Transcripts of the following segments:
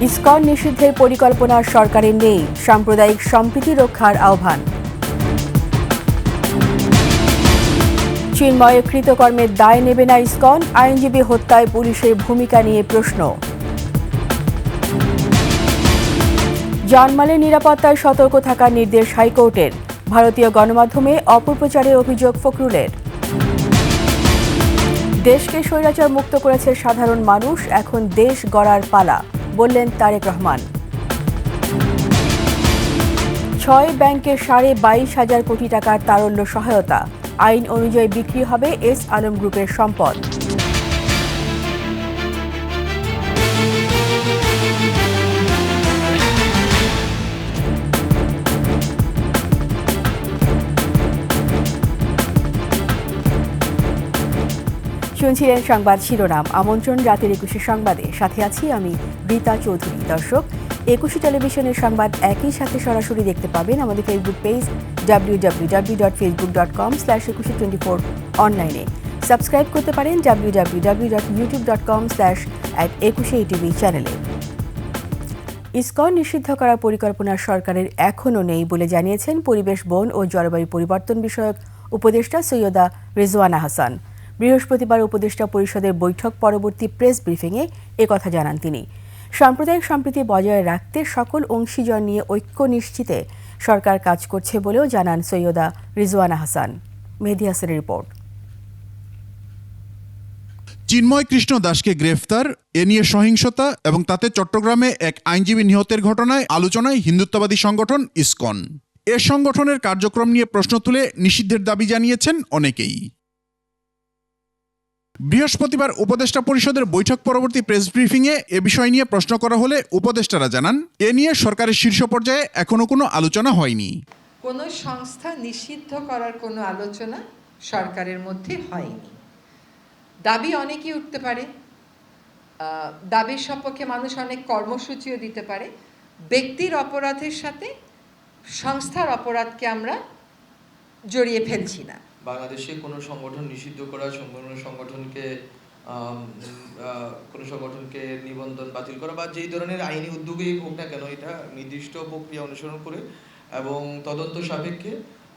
ISKCON নিষিদ্ধের পরিকল্পনা সরকারের নেই, সাম্প্রদায়িক সম্প্রীতি রক্ষার আহ্বান। চিন্ময়ের কৃতকর্মের দায় নেবে না ইসকন, আইনজীবী হত্যায় পুলিশের ভূমিকা নিয়ে প্রশ্ন। জানমালের নিরাপত্তায় সতর্ক থাকার নির্দেশ হাইকোর্টের, ভারতীয় গণমাধ্যমে অপপ্রচারের অভিযোগ ফখরুলের। দেশকে স্বৈরাচার মুক্ত করেছে সাধারণ মানুষ, এখন দেশ গড়ার পালা, বললেন তারেক রহমান। 6 ব্যাংকের 22,500 কোটি টাকার তারল্য সহায়তা, আইন অনুযায়ী বিক্রি হবে এস আলম গ্রুপের সম্পদ। শুনছিলেন সংবাদ শিরোনাম। আমন্ত্রণ রাতের 21 সংবাদে, সাথে আছি আমি রীতা চৌধুরী। দর্শক, 21 টেলিভিশনের সংবাদ একই সাথে সরাসরি দেখতে পাবেন আমাদের ফেসবুক পেজ www.facebook.com/2124 অনলাইনে। সাবস্ক্রাইব করতে পারেন www.youtube.com/@21atv চ্যানেলে। ইসকন নিষিদ্ধ করার পরিকল্পনা সরকারের এখনও নেই বলে জানিয়েছেন পরিবেশ, বন ও জলবায়ু পরিবর্তন বিষয়ক উপদেষ্টা সৈয়দা রিজওয়ানা হাসান। বৃহস্পতিবার উপদেষ্টা পরিষদের বৈঠক পরবর্তী প্রেস ব্রিফিংয়ে একথা জানান তিনি। সাম্প্রদায়িক সম্প্রীতি বজায় রাখতে সকল অংশীজন নিয়ে ঐক্য নিশ্চিতে সরকার কাজ করছে বলেও জানান সৈয়দা রিজওয়ানা হাসান। মেহেদী হাসানের রিপোর্ট। চিন্ময় কৃষ্ণ দাসকে গ্রেফতার, এ নিয়ে সহিংসতা এবং তাতে চট্টগ্রামে এক আইনজীবী নিহতের ঘটনায় আলোচনায় হিন্দুত্ববাদী সংগঠন ইসকন। এ সংগঠনের কার্যক্রম নিয়ে প্রশ্ন তুলে নিষিদ্ধের দাবি জানিয়েছেন অনেকেই। বৃহস্পতিবার উপদেষ্টা পরিষদের বৈঠক পরবর্তী প্রেস ব্রিফিংয়ে এ বিষয় নিয়ে প্রশ্ন করা হলে উপদেষ্টারা জানান, এ নিয়ে সরকারের শীর্ষ পর্যায়ে এখনো কোনো আলোচনা হয়নি। কোনো সংস্থা নিষিদ্ধ করার কোনো আলোচনা সরকারের মধ্যে হয়নি। দাবি অনেকেই উঠতে পারে, দাবির সপক্ষে মানুষ অনেক কর্মসূচিও দিতে পারে। ব্যক্তির অপরাধের সাথে সংস্থার অপরাধকে আমরা জড়িয়ে ফেলছি না। বাংলাদেশে কোনো সংগঠন নিষিদ্ধ করা, কোনো সংগঠনকে নিবন্ধন বাতিল করা বা যেই ধরনের আইনি উদ্যোগই হোক না কেন, এটা নির্দিষ্ট প্রক্রিয়া অনুসরণ করে এবং তদন্ত সাপেক্ষে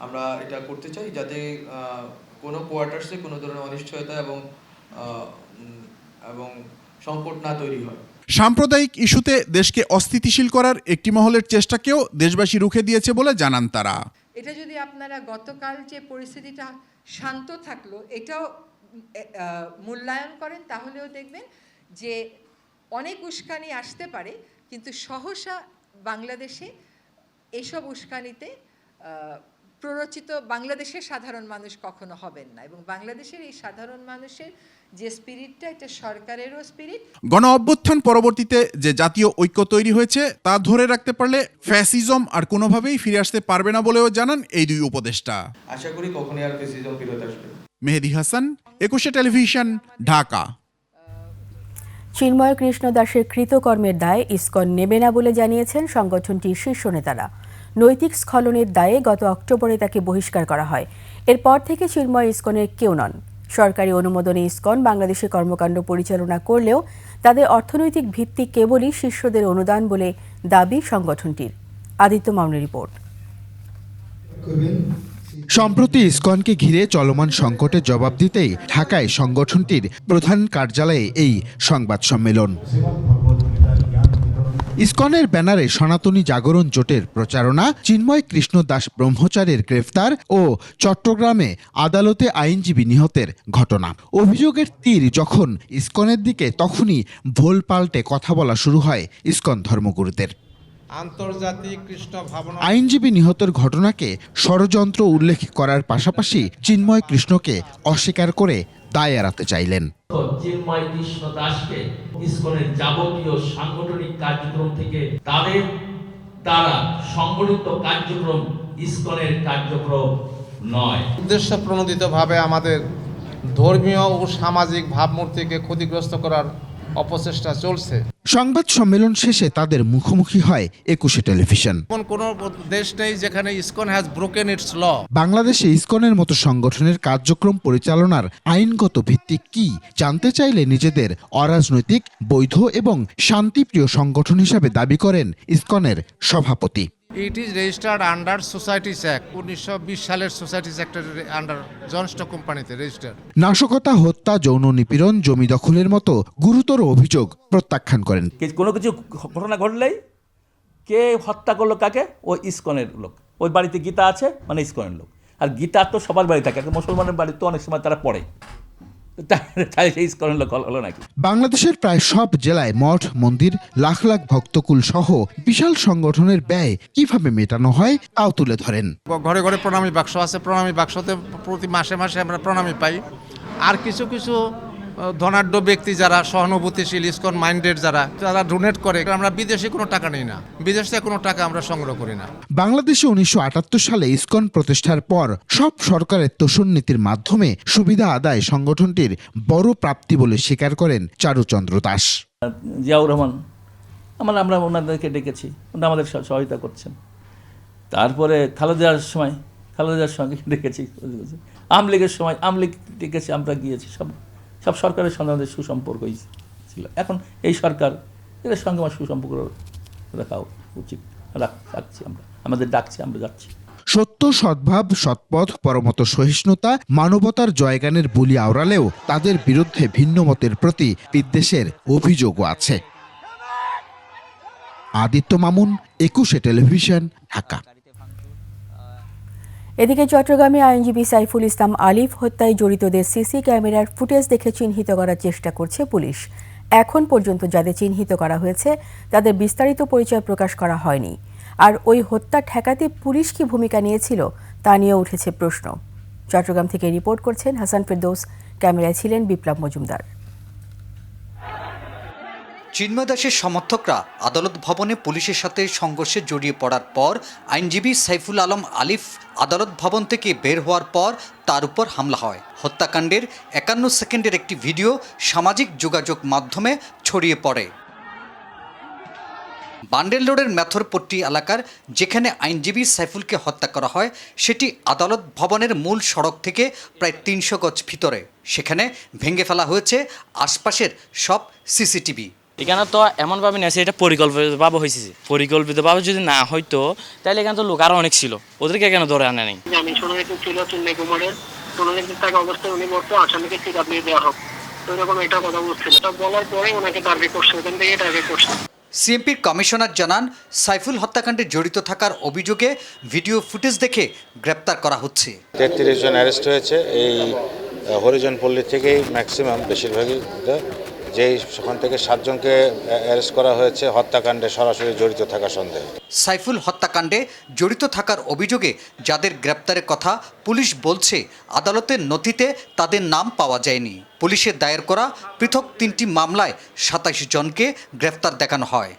আমরা এটা করতে চাই, যাতে কোনো কোয়ার্টার্সে কোনো ধরনের অনিশ্চয়তা এবং সংকট না তৈরি হয়। সাম্প্রদায়িক ইস্যুতে দেশকে অস্থিতিশীল করার একটি মহলের চেষ্টাকেও দেশবাসী রুখে দিয়েছে বলে জানান তারা। এটা যদি আপনারা গতকাল যে পরিস্থিতিটা শান্ত থাকলো এটাও মূল্যায়ন করেন, তাহলেও দেখবেন যে অনেক উস্কানি আসতে পারে, কিন্তু সহসা বাংলাদেশে এসব উস্কানিতে প্ররোচিত বাংলাদেশের সাধারণ মানুষ কখনো হবেন না। এবং বাংলাদেশের এই সাধারণ মানুষের যে স্পিরিটটা, এটা সরকারেরও স্পিরিট। গণ অভ্যুত্থান পরবর্তীতে যে জাতীয় ঐক্য তৈরি হয়েছে তা ধরে রাখতে পারলে ফ্যাসিজম আর কোনোভাবেই ফিরে আসতে পারবে না বলেও জানান এই দুই উপদেষ্টা। আশা করি কখনোই আর ফ্যাসিজম ফিরে আসবে না। মেহেদী হাসান, 21 টেলিভিশন, ঢাকা। চিন্ময় কৃষ্ণ দাসের কৃতকর্মের দায় ইসকন নেবে না বলে জানিয়েছেন সংগঠনটির শীর্ষ নেতারা। নৈতিক স্খলনের দায়ে গত অক্টোবরে তাকে বহিষ্কার করা হয়। এরপর থেকে চিন্ময় ইসকনের কেউ নন। সরকারি অনুমোদনে ইসকন বাংলাদেশে কর্মকাণ্ড পরিচালনা করলেও তাদের অর্থনৈতিক ভিত্তি কেবলই শিষ্যদের অনুদান বলে দাবি সংগঠনটির। আদিত্য মামুনের রিপোর্ট। সম্প্রতি ইসকনকে ঘিরে চলমান সংকটের জবাব দিতেই ঢাকায় সংগঠনটির প্রধান কার্যালয়ে এই সংবাদ সম্মেলন। ইসকনের ব্যানারে সনাতনী জাগরণ জোটের প্রচারণা, চিন্ময় কৃষ্ণ দাস ব্রহ্মচারীর গ্রেফতার ও চট্টগ্রামে আদালতে আইনজীবী নিহতের ঘটনা। অভিযোগের তীর যখন ইসকনের দিকে, তখনই ভোল পাল্টে কথা বলা শুরু হয় ইসকন ধর্মগুরুদের। আন্তর্জাতিক কৃষ্ণ ভাবনা আইনজীবী নিহতের ঘটনাকে ষড়যন্ত্র উল্লেখ করার পাশাপাশি চিন্ময় কৃষ্ণকে অস্বীকার করে দায় এড়াতে চাইলেন। চিন্ময় কৃষ্ণ দাসকে ইসকনের যাবতীয় সাংগঠনিক কার্যক্রম থেকে তাদের দ্বারা সংগঠিত কার্যক্রম ইসকনের কার্যক্রম নয়। উদ্দেশ্য প্রণোদিতভাবে আমাদের ধর্মীয় ও সামাজিক ভাবমূর্তিকে ক্ষতিগ্রস্ত করার অপচেষ্টা চলছে। সংবাদ সম্মেলন শেষে তাদের মুখোমুখি হয় 21 টেলিভিশন। এমন কোনো দেশ নেই যেখানে ইসকন হ্যাজ ব্রোকেন ইটস ল। বাংলাদেশে ইসকনের মতো সংগঠনের কার্যক্রম পরিচালনার আইনগত ভিত্তি কি জানতে চাইলে নিজেদের অরাজনৈতিক, বৈধ এবং শান্তিপ্রিয় সংগঠন হিসাবে দাবি করেন ইসকনের সভাপতি। It is registered under societies act, 1920 সালের সোসাইটিস অ্যাক্টের আন্ডার জন স্টক কোম্পানিতে রেজিস্টার্ড। নাশকতা, হত্যা, যৌন নিপীড়ন, জমি দখলের মতো গুরুতর অভিযোগ প্রত্যাখ্যান করেন। কোনো কিছু ঘটনা ঘটলেই কে হত্যা করলো কাকে, ওই ইসকনের লোক। ওই বাড়িতে গীতা আছে মানে ইসকনের লোক। আর গীতা তো সবার বাড়ি থাকে, মুসলমানের বাড়ি তো অনেক সময় তারা পড়ে, তাই সেই ইসকনের লোক হলো নাকি। বাংলাদেশের প্রায় সব জেলায় মঠ, মন্দির, লাখ লাখ ভক্তকুল সহ বিশাল সংগঠনের ব্যয় কিভাবে মেটানো হয় তাও তুলে ধরেন। ঘরে ঘরে প্রণামী বাক্স আছে, প্রণামী বাক্সতে প্রতি মাসে মাসে আমরা প্রণামী পাই। আর কিছু কিছু ধনাঢ্য ব্যক্তি যারা সহানুভূতিশীল, ইসকন মাইন্ডেড যারা ডোনেট করে, আমরা বিদেশে কোনো টাকা নেই না, বিদেশ থেকে কোনো টাকা আমরা সংগ্রহ করি না। বাংলাদেশে 1978 সালে ইসকন প্রতিষ্ঠার পর সব সরকারের তোষণ নীতির মাধ্যমে সুবিধা আদায় সংগঠনটির বড় প্রাপ্তি বলে স্বীকার করেন চারুচন্দ্র দাস। জিয়াউর রহমান আমরা ওনাদেরকে ডেকেছি, ওনারা আমাদের সহায়তা করছেন। তারপরে খালেদার সঙ্গে ডেকেছি, আওয়ামী লীগের সময় আওয়ামী লীগ ডেকেছি, আমরা গিয়েছি। সব সরকারের সঙ্গে আমাদের সুসম্পর্কই ছিল। এখন এই সরকার, এদের সঙ্গে আমার সুসম্পর্ক রাখা উচিত, রাখছি আমরা, আমাদের ডাকছি, আমরা যাচ্ছি। সত্য, সদ্ভাব, সৎপথ, পরমত সহিষ্ণুতা, মানবতার জয়গানের বুলি আওড়ালেও তাদের বিরুদ্ধে ভিন্ন মতের প্রতি বিদ্বেষের অভিযোগও আছে। আদিত্য মামুন, 21 টেলিভিশন, ঢাকা। এদিকে চট্টগ্রামে আইনজীবী সাইফুল ইসলাম আলিফ হত্যায় জড়িতদের সিসি ক্যামেরার ফুটেজ দেখে চিহ্নিত করার চেষ্টা করছে পুলিশ। এখন পর্যন্ত যাদের চিহ্নিত করা হয়েছে তাদের বিস্তারিত পরিচয় প্রকাশ করা হয়নি। আর ওই হত্যা ঠেকাতে পুলিশ কি ভূমিকা নিয়েছিল তা নিয়ে উঠেছে প্রশ্ন। চট্টগ্রাম থেকে রিপোর্ট করছেন হাসান ফেরদৌস, ক্যামেরায় ছিলেন বিপ্লব মজুমদার। চিন্ময় দাসের সমর্থকরা আদালত ভবনে পুলিশের সাথে সংঘর্ষে জড়িয়ে পড়ার পর আইনজীবী সাইফুল আলম আলিফ আদালত ভবন থেকে বের হওয়ার পর তার উপর হামলা হয়। হত্যাকাণ্ডের 51 সেকেন্ডের একটি ভিডিও সামাজিক যোগাযোগ মাধ্যমে ছড়িয়ে পড়ে। বান্ডেল রোডের মেথরপট্টি এলাকার যেখানে আইনজীবী সাইফুলকে হত্যা করা হয় সেটি আদালত ভবনের মূল সড়ক থেকে প্রায় 300 গজ ভিতরে। সেখানে ভেঙে ফেলা হয়েছে আশপাশের সব সিসিটিভি। এখানে তো এমনভাবে নেছে, এটা পরিকল্পিতভাবে হয়েছে। পরিকল্পিতভাবে যদি না হয়তো তাহলে এখানে তো লোক আরও অনেক ছিল, ওদেরকে কেন ধরে আনে নেই। আমি শোনাইতে ছিল চেন্নাই কুমারের 16 টাকা অবস্থায় উনি বলতো আসামিকে টিকা দিয়ে দেওয়া হোক, এরকম একটা কথা বলছিল। এটা বলার পরে ওনাকে টার্গেট করছে, ওখান থেকে টার্গেট করছে। সিএমপির কমিশনার জানান সাইফুল হত্যাকাণ্ডে জড়িত থাকার অভিযোগে ভিডিও ফুটেজ দেখে গ্রেপ্তার করা হচ্ছে। 33 জন অ্যারেস্ট হয়েছে। এই হরিজন পল্লী থেকেই ম্যাক্সিমাম, বেশিরভাগই, যেই সেখান থেকে 7 জনকে অ্যারেস্ট করা হয়েছে হত্যাকাণ্ডে সরাসরি জড়িত থাকার সন্দেহে। সাইফুল হত্যাকাণ্ডে জড়িত থাকার অভিযোগে যাদের গ্রেপ্তারের কথা পুলিশ বলছে, আদালতের নথিতে তাদের নাম পাওয়া যায়নি। পুলিশের দায়ের করা পৃথক 3টি মামলায় 27 জনকে গ্রেপ্তার দেখানো হয়।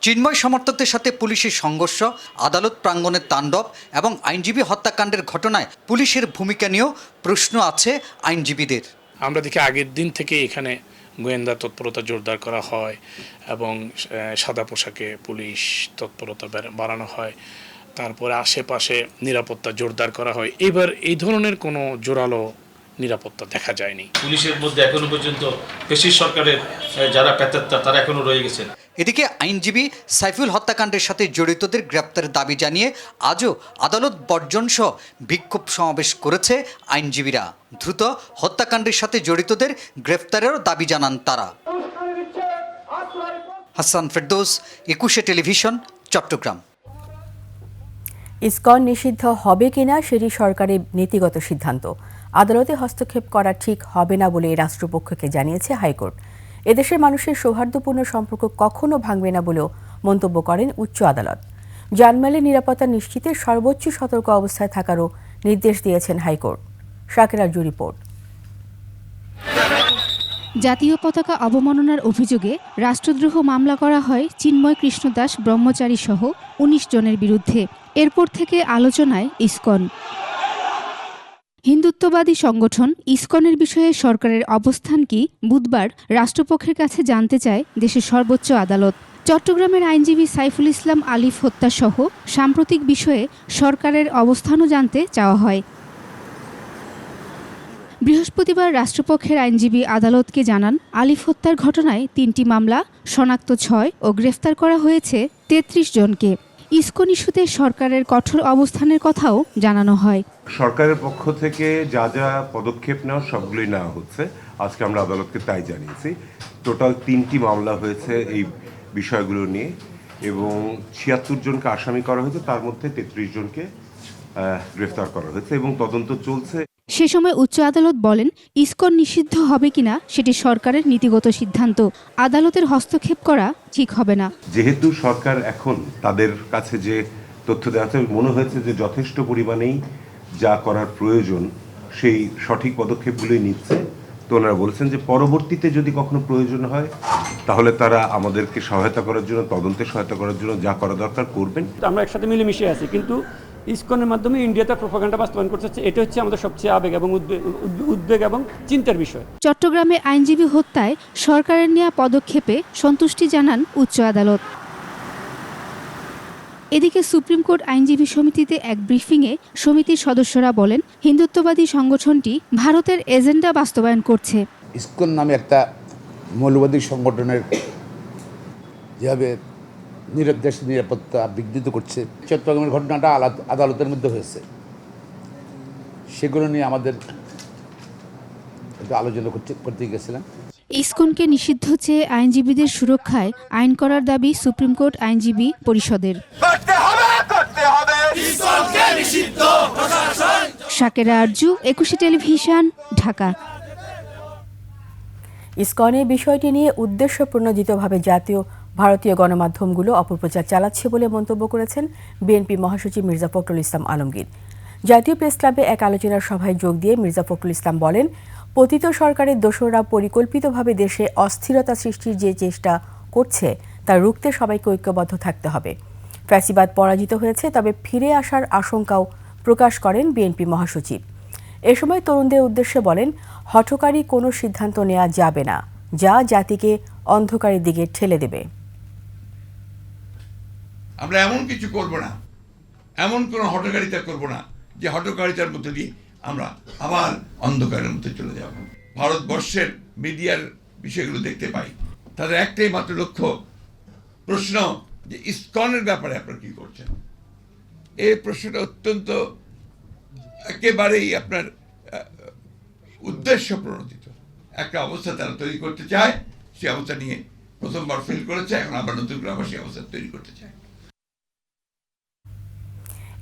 চিন্ময় সমর্থকদের সাথে পুলিশের সংঘর্ষ, আদালত প্রাঙ্গণের তাণ্ডব এবং আইনজীবী হত্যাকাণ্ডের ঘটনায় পুলিশের ভূমিকা নিয়েও প্রশ্ন আছে আইনজীবীদের। আমরা দেখি আগের দিন থেকে এখানে গোয়েন্দা তৎপরতা জোরদার করা হয় এবং সাদা পোশাকে পুলিশ তৎপরতা বাড়ানো হয়। তারপরে আশেপাশে নিরাপত্তা জোরদার করা হয়। এবার এই ধরনের কোনো জোরালো নিরাপত্তা দেখা যায়নি। পুলিশের মধ্যে এখনো পর্যন্ত ফ্যাসিস্ট সরকারের যারা পেতাত্তা তারা এখনো রয়ে গেছেন। এদিকে আইনজীবী সাইফুল হত্যাকাণ্ডের সাথে জড়িতদের গ্রেপ্তারের দাবি জানিয়ে আজও আদালত বর্জন সহ বিক্ষোভ সমাবেশ করেছে আইনজীবীরা। দ্রুত হত্যাকাণ্ডের সাথে জড়িতদের গ্রেপ্তারেরও দাবি জানান তারা। হাসান ফেরদৌস, 21 টেলিভিশন, চট্টগ্রাম। ইসকন নিষিদ্ধ হবে কিনা সেটি সরকারের নীতিগত সিদ্ধান্ত। আদালতে হস্তক্ষেপ করা ঠিক হবে না বলে রাষ্ট্রপক্ষকে জানিয়েছে হাইকোর্ট। এদেশের মানুষের সৌহার্দ্যপূর্ণ সম্পর্ক কখনো ভাঙবে না বলেও মন্তব্য করেন উচ্চ আদালত। জানমালের নিরাপত্তা নিশ্চিতে সর্বোচ্চ সতর্ক অবস্থায় থাকারও নির্দেশ দিয়েছেন হাইকোর্ট। শাকের আরজু রিপোর্ট। জাতীয় পতাকা অবমাননার অভিযোগে রাষ্ট্রদ্রোহ মামলা করা হয় চিন্ময় কৃষ্ণ দাস ব্রহ্মচারী সহ 19 জনের বিরুদ্ধে। এরপর থেকে আলোচনায় ইসকন। হিন্দুত্ববাদী সংগঠন ইসকনের বিষয়ে সরকারের অবস্থান কি বুধবার রাষ্ট্রপক্ষের কাছে জানতে চায় দেশের সর্বোচ্চ আদালত। চট্টগ্রামের আইনজীবী সাইফুল ইসলাম আলিফ হত্যাসহ সাম্প্রতিক বিষয়ে সরকারের অবস্থানও জানতে চাওয়া হয়। বৃহস্পতিবার রাষ্ট্রপক্ষের আইনজীবী আদালতকে জানান, আলিফ হত্যার ঘটনায় 3টি মামলা, শনাক্ত 6 ও গ্রেফতার করা হয়েছে 33 জনকে। ইসকন ইস্যুতে সরকারের কঠোর অবস্থানের কথাও জানানো হয়। সরকারের পক্ষ থেকে যা যা পদক্ষেপ নেওয়া সবগুলোই নেওয়া হচ্ছে। আজকে আমরা আদালতকে তাই জানিয়েছি। টোটাল 3টি মামলা হয়েছে এই বিষয়গুলো নিয়ে এবং 76 জনকে আসামি করা হয়েছে, তার মধ্যে 33 জনকে গ্রেফতার করা হয়েছে এবং তদন্ত চলছে। সে সময় উচ্চ আদালত বলেন, ইসকন নিষিদ্ধ হবে কিনা সেটি সরকারের নীতিগত সিদ্ধান্ত, আদালতের হস্তক্ষেপ করা ঠিক হবে না। যেহেতু সরকার এখন তাদের কাছে যে তথ্য দেওয়া আছে মনে হয়েছে যে যথেষ্ট পরিমাণেই যা করার প্রয়োজন সেই সঠিক পদক্ষেপগুলোই নিচ্ছে, তো ওনারা বলছেন যে পরবর্তীতে যদি কখনো প্রয়োজন হয় তাহলে তারা আমাদেরকে সহায়তা করার জন্য, তদন্তে সহায়তা করার জন্য যা করা দরকার করবেন। আমরা একসাথে মিলেমিশে আছি, কিন্তু ইসকনের মাধ্যমে ইন্ডিয়াতে প্রোপাগান্ডা বাস্তবায়ন করছে, এটা হচ্ছে আমাদের সবচেয়ে আবেগ এবং উদ্বেগ এবং চিন্তার বিষয়। চট্টগ্রামে আইনজীবী হত্যায় সরকারের নেওয়া পদক্ষেপে সন্তুষ্টি জানান উচ্চ আদালত। এদিকে সুপ্রিম কোর্ট আইনজীবী সমিতিতে এক ব্রিফিংয়ে সমিতির সদস্যরা বলেন, হিন্দুত্ববাদী সংগঠনটি ভারতের এজেন্ডা বাস্তবায়ন করছে। ইসকন নামে একটা মৌলবাদী সংগঠনের যেভাবে দেশ নিরাপত্তা বিঘ্নিত করছে, চট্টগ্রামের ঘটনাটা আদালতের মধ্যে হয়েছে, সেগুলো নিয়ে আমাদের আলোচনা করতে গেছিলাম। ইসকনকে নিষিদ্ধ চেয়ে আইনজীবীদের সুরক্ষায় আইন করার দাবি সুপ্রিম কোর্ট আইনজীবী পরিষদের। শাকেরা আরজু, 21 টেলিভিশন, ঢাকা। ইসকনের বিষয়টি নিয়ে উদ্দেশ্যপ্রণোদিতভাবে ভারতীয় গণমাধ্যমগুলো অপপ্রচার চালাচ্ছে বলে মন্তব্য করেছেন বিএনপি মহাসচিব মির্জা ফখরুল ইসলাম আলমগীর। জাতীয় প্রেস ক্লাবে এক আলোচনার সভায় যোগ দিয়ে মির্জা ফখরুল ইসলাম বলেন, পতিত সরকারের দোসররা পরিকল্পিতভাবে দেশে অস্থিরতা সৃষ্টির যে চেষ্টা করছে তা রুখতে সবাইকে ঐক্যবদ্ধ থাকতে হবে। ফ্যাসিবাদ পরাজিত হয়েছে, তবে ফিরে আসার আশঙ্কাও প্রকাশ করেন বিএনপি মহাসচিব। এ সময় তরুণদের উদ্দেশ্যে বলেন, হঠকারী কোনো সিদ্ধান্ত নেওয়া যাবে না, যা জাতিকে অন্ধকারের দিকে ঠেলে দেবে। আমরা এমন কিছু করব না, এমন কোনো হঠকারিতা করব না যে হঠকারিতার মধ্যে দিয়ে আমরা আবার অন্ধকারের মধ্যে চলে যাব। ভারতবর্ষের মিডিয়ার বিষয়গুলো দেখতে পাই, তাদের একটাই মাত্র লক্ষ্য, প্রশ্ন যে ইসকনের ব্যাপারে আপনারা কি করছেন। এই প্রশ্নটা অত্যন্ত একেবারেই আপনার উদ্দেশ্য প্রণোদিত একটা অবস্থা তারা তৈরি করতে চায়। সেই অবস্থা নিয়ে প্রথমবার ফেল করেছে, এখন আবার নতুন করে আবার সেই অবস্থা তৈরি করতে চায়।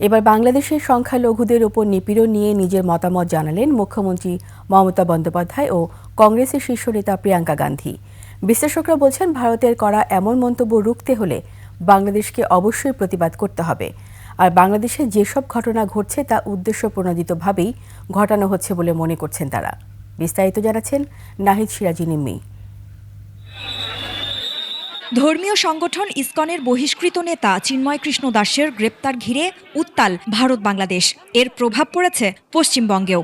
এবার বাংলাদেশের সংখ্যালঘুদের ওপর নিপীড়ন নিয়ে নিজের মতামত জানালেন মুখ্যমন্ত্রী মমতা বন্দ্যোপাধ্যায় ও কংগ্রেসের শীর্ষ নেতা প্রিয়াঙ্কা গান্ধী। বিশ্লেষকরা বলছেন, ভারতের করা এমন মন্তব্য রুখতে হলে বাংলাদেশকে অবশ্যই প্রতিবাদ করতে হবে। আর বাংলাদেশে যেসব ঘটনা ঘটছে তা উদ্দেশ্যপ্রণোদিতভাবেই ঘটানো হচ্ছে বলে মনে করছেন তারা। বিস্তারিত জানাচ্ছেন নাহিদ সিরাজি নিম্মি। ধর্মীয় সংগঠন ইসকনের বহিষ্কৃত নেতা চিন্ময় কৃষ্ণ দাসের গ্রেপ্তার ঘিরে উত্তাল ভারত বাংলাদেশ। এর প্রভাব পড়েছে পশ্চিমবঙ্গেও।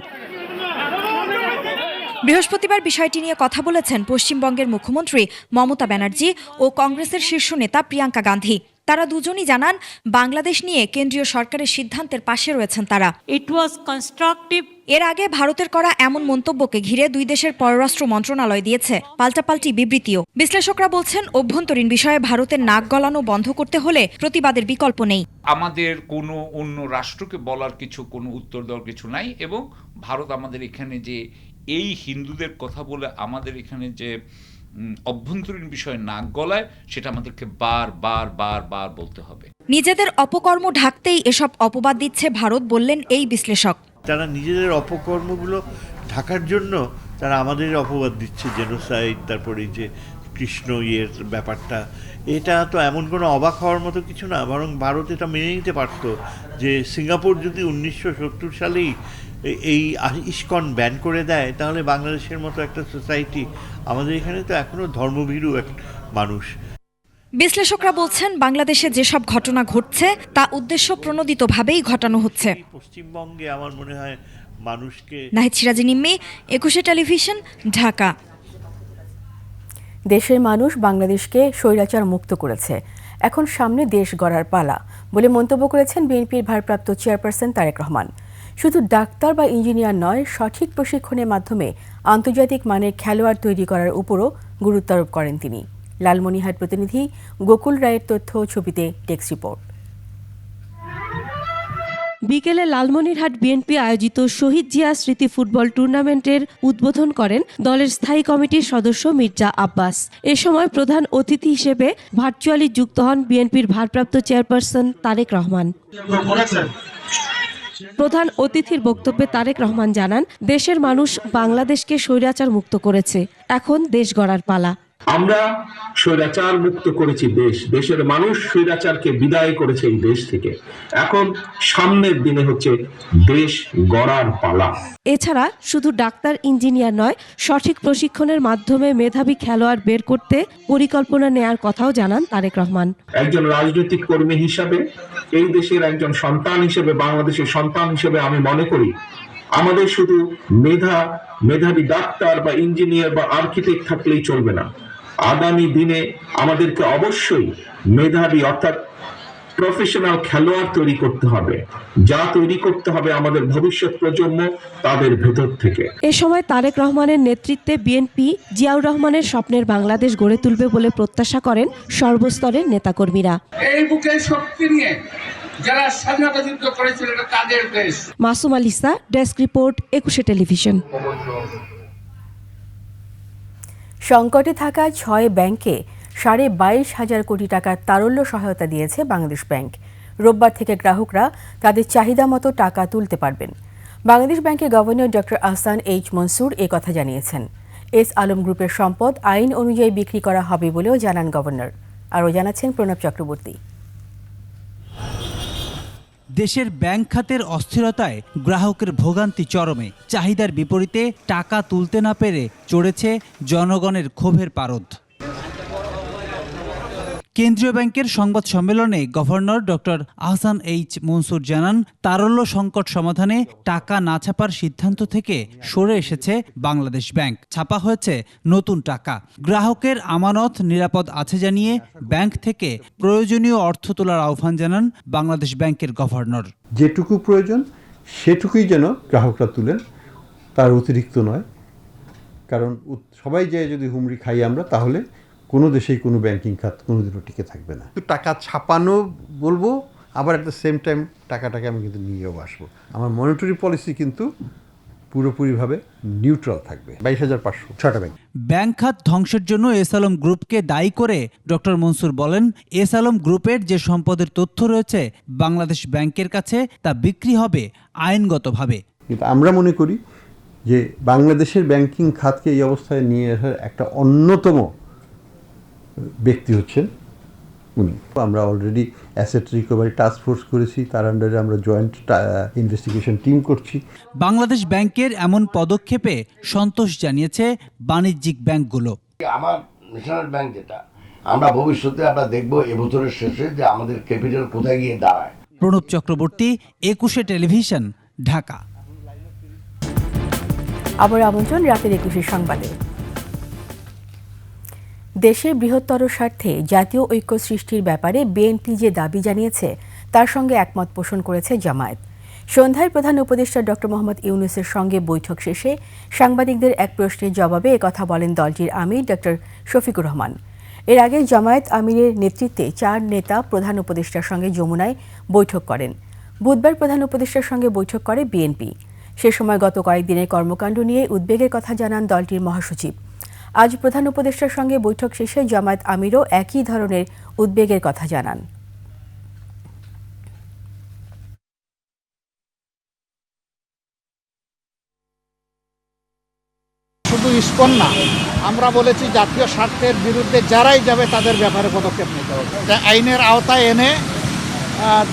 বৃহস্পতিবার বিষয়টি নিয়ে কথা বলেছেন পশ্চিমবঙ্গের মুখ্যমন্ত্রী মমতা ব্যানার্জি ও কংগ্রেসের শীর্ষ নেতা প্রিয়াঙ্কা গান্ধী। তারা দুজনই জানান, বাংলাদেশ নিয়ে কেন্দ্রীয় সরকারের সিদ্ধান্তের পাশে রয়েছেন তারা। এর আগে ভারতের করা এমন মন্তব্যকে ঘিরে দুই দেশের পররাষ্ট্র মন্ত্রণালয় দিয়েছে পাল্টাপাল্টি বিবৃতিও। বিশ্লেষকরা বলছেন, অভ্যন্তরীণ বিষয়ে ভারতের নাক গলানো বন্ধ করতে হলে প্রতিবাদের বিকল্প নেই। আমাদের কোনো অন্য রাষ্ট্রকে বলার কিছু, কোনো উত্তর দেওয়ার কিছু নাই, এবং ভারত আমাদের এখানে যে এই হিন্দুদের কথা বলে আমাদের এখানে যে অভ্যন্তরীণ বিষয় নাক গলায়, সেটা আমাদেরকে বার বলতে হবে। নিজেদের অপকর্ম ঢাকতেই এসব অপবাদ দিচ্ছে ভারত, বললেন এই বিশ্লেষক। তারা নিজেদের অপকর্মগুলো ঢাকার জন্য তারা আমাদের অপবাদ দিচ্ছে, জেনোসাইড, তারপরে যে কৃষ্ণ ব্যাপারটা, এটা তো এমন কোনো অবাক হওয়ার মতো কিছু না। বরং ভারত এটা মেনে নিতে পারত যে সিঙ্গাপুর যদি 1970 সালেই এই ইসকন ব্যান করে দেয়, তাহলে বাংলাদেশের মতো একটা সোসাইটি, আমাদের এখানে তো এখনও ধর্মভীরু এক মানুষ। বিশ্লেষকরা বলছেন, বাংলাদেশে যেসব ঘটনা ঘটছে তা উদ্দেশ্যপ্রণোদিতভাবেই ঘটানো হচ্ছে। পশ্চিমবঙ্গে আমার মনে হয় মানুষকে। নাহিদ সিরাজি নিম্মি, 21 টেলিভিশন, ঢাকা। দেশের মানুষ বাংলাদেশকে স্বৈরাচার মুক্ত করেছে, এখন সামনে দেশ গড়ার পালা বলে মন্তব্য করেছেন বিএনপির ভারপ্রাপ্ত চেয়ারপারসন তারেক রহমান। শুধু ডাক্তার বা ইঞ্জিনিয়ার নয়, সঠিক প্রশিক্ষণের মাধ্যমে আন্তর্জাতিক মানের খেলোয়াড় তৈরি করার উপরও গুরুত্ব আরোপ করেন তিনি। লালমনিরহাট প্রতিনিধি গোকুল রায়ের তথ্য, ছবিতে টেক্সট রিপোর্ট। বিকেলে লালমনিরহাট বিএনপি আয়োজিত শহীদ জিয়া স্মৃতি ফুটবল টুর্নামেন্টের উদ্বোধন করেন দলের স্থায়ী কমিটির সদস্য মির্জা আব্বাস। এ সময় প্রধান অতিথি হিসেবে ভার্চুয়ালি যুক্ত হন বিএনপির ভারপ্রাপ্ত চেয়ারপারসন তারেক রহমান। প্রধান অতিথির বক্তব্যে তারেক রহমান জানান, দেশের মানুষ বাংলাদেশকে স্বৈরাচার মুক্ত করেছে, এখন দেশ গড়ার পালা। আমরা স্বৈরাচার মুক্ত করেছি দেশের মানুষ স্বৈরাচারকে বিদায় করেছে এই দেশ থেকে, এখন সামনের দিনে হচ্ছে দেশ গড়ার পালা। এছাড়া শুধু ডাক্তার ইঞ্জিনিয়ার নয়, সঠিক প্রশিক্ষণের মাধ্যমে মেধাবী খেলোয়াড় বের করতে পরিকল্পনা নেয়ার কথাও জানান তারেক রহমান। একজন রাজনৈতিক কর্মী হিসাবে, এই দেশের একজন সন্তান হিসেবে, বাংলাদেশের সন্তান হিসেবে আমি মনে করি আমাদের শুধু মেধাবী ডাক্তার বা ইঞ্জিনিয়ার বা আর্কিটেক্ট থাকলেই চলবে না। আগামী দিনে আমাদেরকে অবশ্যই মেধাবী অর্থাৎ প্রফেশনাল খেলোয়াড় তৈরি করতে হবে, যা তৈরি করতে হবে আমাদের ভবিষ্যৎ প্রজন্ম তাদের ভেতর থেকে। এ সময় তারেক রহমানের নেতৃত্বে বিএনপি জিয়াউর রহমানের স্বপ্নের বাংলাদেশ গড়ে তুলবে বলে প্রত্যাশা করেন সর্বস্তরের নেতাকর্মীরা। এই বুকে শক্তি নিয়ে যারা স্বাধীনতা যুদ্ধ করেছিল এটা তাদের দেশ। Masum আলিসা, desk report, 21 television. সংকটে থাকা 6 ব্যাংকে 22,500 কোটি টাকার তারল্য সহায়তা দিয়েছে বাংলাদেশ ব্যাংক। রোববার থেকে গ্রাহকরা তাদের চাহিদা মতো টাকা তুলতে পারবেন। বাংলাদেশ ব্যাংকের governor doctor Ahsan H Mansur এ কথা জানিয়েছেন। এস আলম গ্রুপের সম্পদ আইন অনুযায়ী বিক্রি করা হবে বলেও জানান গভর্নর। আরও জানাচ্ছেন প্রণব চক্রবর্তী। দেশের ব্যাংক খাতের অস্থিরতায় গ্রাহকের ভোগান্তি চরমে। চাহিদার বিপরীতে টাকা তুলতে না পেরে চড়েছে জনগণের ক্ষোভের পারদ। কেন্দ্রীয় ব্যাংকের সংবাদ সম্মেলনে governor doctor Ahsan H Mansur জানান, তারল্য সংকট সমাধানে টাকা না ছাপার সিদ্ধান্ত থেকে সরে এসেছে বাংলাদেশ ব্যাংক। ছাপা হয়েছে নতুন টাকা। গ্রাহকের আমানত নিরাপদ আছে জানিয়ে ব্যাংক থেকে প্রয়োজনীয় অর্থ তোলার আহ্বান জানান বাংলাদেশ ব্যাংকের গভর্নর। যেটুকু প্রয়োজন সেটুকুই যেন গ্রাহকরা তুলেন, তার অতিরিক্ত নয়। কারণ সবাই যায় যদি হুমড়ি খাই আমরা, তাহলে কোনো দেশেই কোনো ব্যাংকিং খাত কোনোদিনও টিকে থাকবে না। তো টাকা ছাপানো বলবো, আবার অ্যাট দ্য সেম টাইম টাকাটাকে আমি কিন্তু নিয়েও আসবো। আমার মনিটরি পলিসি কিন্তু পুরোপুরিভাবে নিউট্রাল থাকবে। 22,500 6টা ব্যাংক। ব্যাংক খাত ধ্বংসের জন্য এস আলম গ্রুপকে দায়ী করে ডক্টর মনসুর বলেন, এস আলম গ্রুপের যে সম্পদের তথ্য রয়েছে বাংলাদেশ ব্যাংকের কাছে তা বিক্রি হবে আইনগতভাবে। কিন্তু আমরা মনে করি যে বাংলাদেশের ব্যাংকিং খাতকে এই অবস্থায় নিয়ে আসার একটা অন্যতম ব্যক্তি হচ্ছেন উনি। আমরা already asset recovery task force করেছি, তার আন্ডারে আমরা জয়েন্ট ইনভেস্টিগেশন টিম করছি। বাংলাদেশ ব্যাংকের এমন পদক্ষেপে সন্তোষ জানিয়েছে বাণিজ্যিক ব্যাংকগুলো। আমার ন্যাশনাল ব্যাংক যেটা, আমরা ভবিষ্যতে আমরা দেখব এবছরের শেষে যে আমাদের ক্যাপিটাল কোথায় গিয়ে দাঁড়ায়। প্রণব চক্রবর্তী, 21 টেলিভিশন, ঢাকা। আবার আমন্ত্রণ রাতের 21 সংবাদে। দেশের বৃহত্তর স্বার্থে জাতীয় ঐক্য সৃষ্টির ব্যাপারে বিএনপি যে দাবি জানিয়েছে তার সঙ্গে একমত পোষণ করেছে জামায়াত। সন্ধ্যায় প্রধান উপদেষ্টা ডক্টর মোহাম্মদ ইউনূসের সঙ্গে বৈঠক শেষে সাংবাদিকদের এক প্রশ্নের জবাবে একথা বলেন দলটির আমির ডক্টর শফিকুর রহমান। এর আগে জামায়াত আমিরের নেতৃত্বে 4 নেতা প্রধান উপদেষ্টার সঙ্গে যমুনায় বৈঠক করেন। বুধবার প্রধান উপদেষ্টার সঙ্গে বৈঠক করে বিএনপি। সে সময় গত কয়েকদিনের কর্মকাণ্ড নিয়ে উদ্বেগের কথা জানান দলটির মহাসচিব। আজ প্রধান উপদেষ্টার সঙ্গে বৈঠক শেষে জামায়াত আমিরও একই ধরনের উদ্বেগের কথা জানান। শুধু ইসকন না, আমরা বলেছি জাতীয় স্বার্থের বিরুদ্ধে যারাই যাবে তাদের ব্যাপারে পদক্ষেপ নিতে হবে। আইনের আওতায় এনে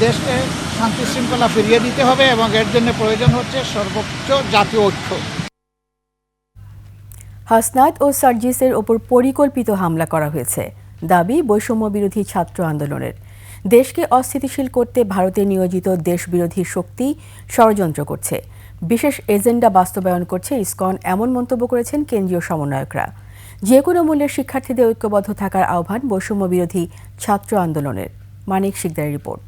দেশকে শান্তি শৃঙ্খলা ফিরিয়ে দিতে হবে এবং এর জন্য প্রয়োজন হচ্ছে সর্বোচ্চ জাতীয় ঐক্য। হাসনাত ও সার্জিসের ওপর পরিকল্পিত হামলা করা হয়েছে, দাবি বৈষম্য বিরোধী ছাত্র আন্দোলনের। দেশকে অস্থিতিশীল করতে ভারতে নিয়োজিত দেশবিরোধী শক্তি ষড়যন্ত্র করছে। বিশেষ এজেন্ডা বাস্তবায়ন করছে ইসকন, এমন মন্তব্য করেছেন কেন্দ্রীয় সমন্বয়করা। যে কোনো মূল্যে শিক্ষার্থীদের ঐক্যবদ্ধ থাকার আহ্বান বৈষম্য বিরোধী ছাত্র আন্দোলনের। মানিক শিকদারের রিপোর্ট।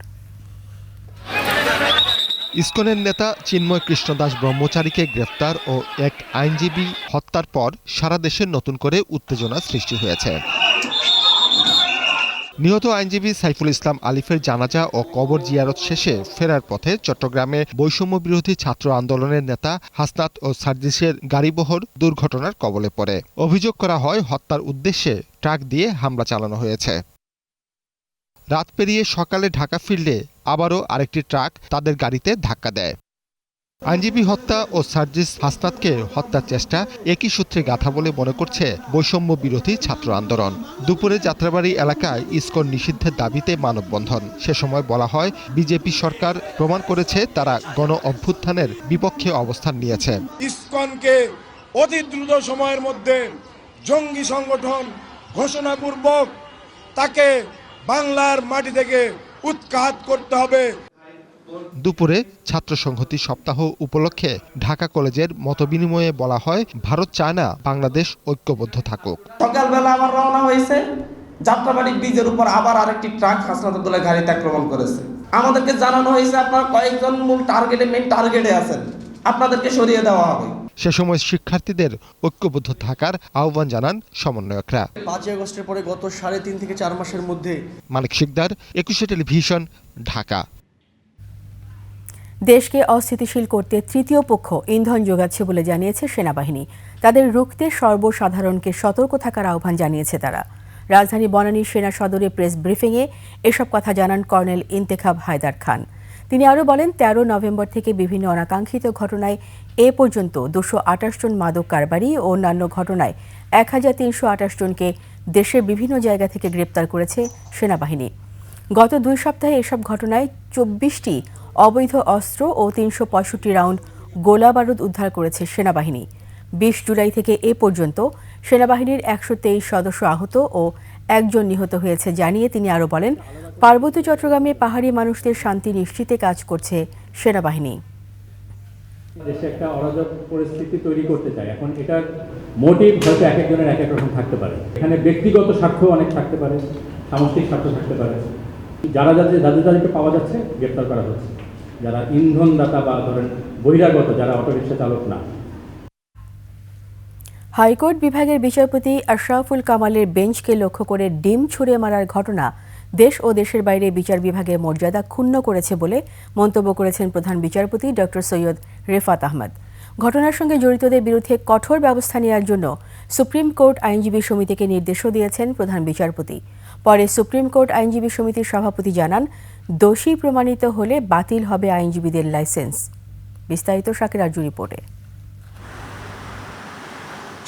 ইসকনের নেতা চিন্ময় কৃষ্ণ দাস ব্রহ্মচারীকে গ্রেফতার ও এক আইনজীবী হত্যার পর সারা দেশে নতুন করে উত্তেজনা সৃষ্টি হয়েছে। নিহত আইনজীবী সাইফুল ইসলাম আলিফের জানাজা ও কবর জিয়ারত শেষে ফেরার পথে চট্টগ্রামে বৈষম্য বিরোধী ছাত্র আন্দোলনের নেতা হাসনাত ও সার্জিসের গাড়িবহর দুর্ঘটনার কবলে পড়ে। অভিযোগ করা হয় হত্যার উদ্দেশ্যে ট্রাক দিয়ে হামলা চালানো হয়েছে। রাত পেরিয়ে সকালে ঢাকা ফিরলে আবারও আরেকটি ট্রাক তাদের গাড়িতে ধাক্কা দেয়। আইনজীবী হত্যা ও সার্জিস হাসনাতকে হত্যার চেষ্টা একই সূত্রে গাঁথা বলে মনে করছে বৈষম্য বিরোধী ছাত্র আন্দোলন। দুপুরে যাত্রাবাড়ি এলাকায় ইসকন নিষিদ্ধের দাবিতে মানববন্ধন। সে সময় বলা হয়, বিজেপি সরকার প্রমাণ করেছে তারা গণ অভ্যুত্থানের বিপক্ষে অবস্থান নিয়েছে। ইসকনকে অতি দ্রুত সময়ের মধ্যে জঙ্গি সংগঠন ঘোষণাপূর্বক তাকে বাংলার মাটি থেকে উৎখাত করতে হবে। দুপুরে ছাত্র সংহতি সপ্তাহ উপলক্ষে ঢাকা কলেজের মতবিনিময়ে বলা হয়, ভারত চায় না বাংলাদেশ ঐক্যবদ্ধ থাকুক। সকালবেলা আবার রওনা হয়েছে, যাত্রাবাড়ি ব্রিজের উপর আবার আরেকটি ট্রাক হাসনাতুল্লাহ গাড়িতে আক্রমণ করেছে। আমাদেরকে জানানো হয়েছে আপনারা কয়েকজন মূল মেইন টার্গেটে আছেন, আপনাদেরকে সরিয়ে দেওয়া হবে। সে সময় শিক্ষার্থীদের ঐক্যবদ্ধ থাকার আহ্বান জানান সমন্বয়করা। 5 আগস্টের পরে গত 3.5 থেকে 4 মাসের মধ্যে। মানিক শিকদার, 21 টেলিভিশন, ঢাকা। দেশকে অস্থিতিশীল করতে তৃতীয় পক্ষ ইন্ধন যোগাচ্ছে বলে জানিয়েছে সেনাবাহিনী। তাদের রুখতে সর্বসাধারণকে সতর্ক থাকার আহ্বান জানিয়েছে তারা। রাজধানী বনানীর সেনা সদরে প্রেস ব্রিফিংয়ে এসব কথা জানান কর্নেল ইন্তেখাব হায়দার খান। তিনি আরও বলেন, 13 নভেম্বর থেকে বিভিন্ন অনাকাঙ্ক্ষিত ঘটনায় এ পর্যন্ত 228 জন মাদক কারবারি ও অন্যান্য ঘটনায় 1328 জনকে দেশের বিভিন্ন জায়গা থেকে গ্রেপ্তার করেছে সেনাবাহিনী। গত 2 সপ্তাহে এসব ঘটনায় 24টি অবৈধ অস্ত্র ও 365 রাউন্ড গোলা বারুদ উদ্ধার করেছে সেনাবাহিনী। 20 জুলাই থেকে এ পর্যন্ত সেনাবাহিনীর 123 সদস্য আহত ও 1 জন নিহত হয়েছে জানিয়ে তিনি আরও বলেন, পার্বত্য চট্টগ্রামে পাহাড়ি মানুষদের শান্তি নিশ্চিতে কাজ করছে সেনাবাহিনী। দেশে একটা অরাজক পরিস্থিতি তৈরি করতে চায়। এখন এটার মোটিভ হয়তো এক একজনের এক এক রকম থাকতে পারে। এখানে ব্যক্তিগত স্বার্থ অনেক থাকতে পারে, সামষ্টিক স্বার্থ থাকতে পারে। যাদেরকে পাওয়া যাচ্ছে গ্রেপ্তার করা হচ্ছে, যারা ইন্ধনদাতা বা ধরেন বহিরাগত, যারা অটোরিকশা চালক না। হাইকোর্ট বিভাগের বিচারপতি আশরাফুল কামালের বেঞ্চকে লক্ষ্য করে ডিম ছুঁড়ে মারার ঘটনা দেশ ও দেশের বাইরে বিচার বিভাগের মর্যাদা ক্ষুণ্ণ করেছে বলে মন্তব্য করেছেন প্রধান বিচারপতি ডক্টর সৈয়দ রেফাত আহমদ। ঘটনার সঙ্গে জড়িতদের বিরুদ্ধে কঠোর ব্যবস্থা নেওয়ার জন্য সুপ্রিম কোর্ট আইনজীবী সমিতিকে নির্দেশও দিয়েছেন প্রধান বিচারপতি। পরে সুপ্রিম কোর্ট আইনজীবী সমিতির সভাপতি জানান, দোষী প্রমাণিত হলে বাতিল হবে আইনজীবীদের লাইসেন্স। বিস্তারিত শাকির আরজু রিপোর্টে।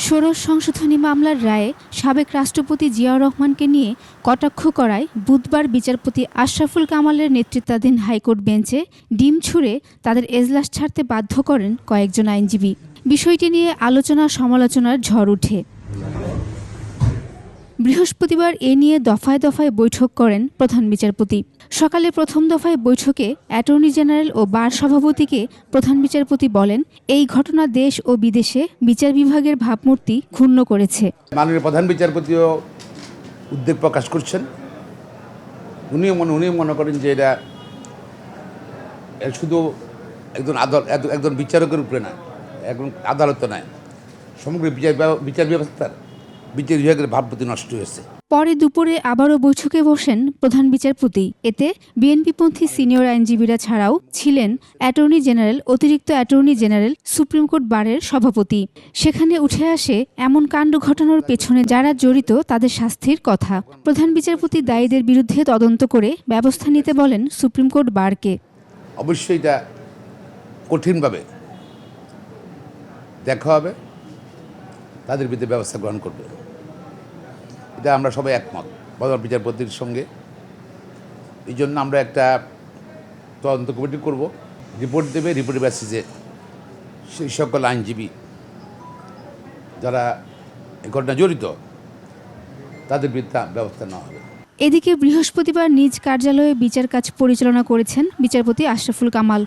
ষোড়শ সংশোধনী মামলার রায়ে সাবেক রাষ্ট্রপতি জিয়াউর রহমানকে নিয়ে কটাক্ষ করায় বুধবার বিচারপতি আশরাফুল কামালের নেতৃত্বাধীন হাইকোর্ট বেঞ্চে ডিম ছুঁড়ে তাদের এজলাস ছাড়তে বাধ্য করেন কয়েকজন আইনজীবী। বিষয়টি নিয়ে আলোচনা সমালোচনার ঝড় ওঠে। বৃহস্পতিবার এ নিয়ে দফায় দফায় বৈঠক করেন প্রধান বিচারপতি। সকালে প্রথম দফায় বৈঠকে অ্যাটর্নি জেনারেল ও বার সভাপতিকে প্রধান বিচারপতি বলেন, এই ঘটনা দেশ ও বিদেশে বিচার বিভাগের ভাবমূর্তি ক্ষুণ্ণ করেছে। মাননীয় প্রধান বিচারপতিও উদ্বেগ প্রকাশ করছেন। উনিও মনে করেন যে এটা শুধু একজন বিচারকের উপরে না, একজন আদালত নয়, সমগ্র বিচার ব্যবস্থার বিচার বিভাগের ভাবমূর্তি নষ্ট হয়েছে। পরে দুপুরে আবারও বৈঠকে বসেন প্রধান বিচারপতি। এতে বিএনপিপন্থী সিনিয়র আইনজীবীরা ছাড়াও ছিলেন অ্যাটর্নি জেনারেল, অতিরিক্ত অ্যাটর্নি জেনারেল, সুপ্রিম কোর্ট বারের সভাপতি। সেখানে উঠে আসে এমন কাণ্ড ঘটানোর পেছনে যারা জড়িত তাদের শাস্তির কথা। প্রধান বিচারপতি দায়ীদের বিরুদ্ধে তদন্ত করে ব্যবস্থা নিতে বলেন সুপ্রিম কোর্ট বারকে। অবশ্যই এটা কঠিনভাবে দেখা হবে, তাদের বিরুদ্ধে ব্যবস্থা গ্রহণ করবে, এটা আমরা সবাই একমত প্রধান বিচারপতির সঙ্গে। এই জন্য আমরা একটা তদন্ত কমিটি করব, রিপোর্ট দেবে, রিপোর্টের বেসিসে সেই সকল আইনজীবী যারা এই ঘটনা জড়িত তাদের বিরুদ্ধে ব্যবস্থা নেওয়া হবে। এদিকে বৃহস্পতিবার নিজ কার্যালয়ে বিচার কাজ পরিচালনা করেছেন বিচারপতি আশরাফুল কামাল।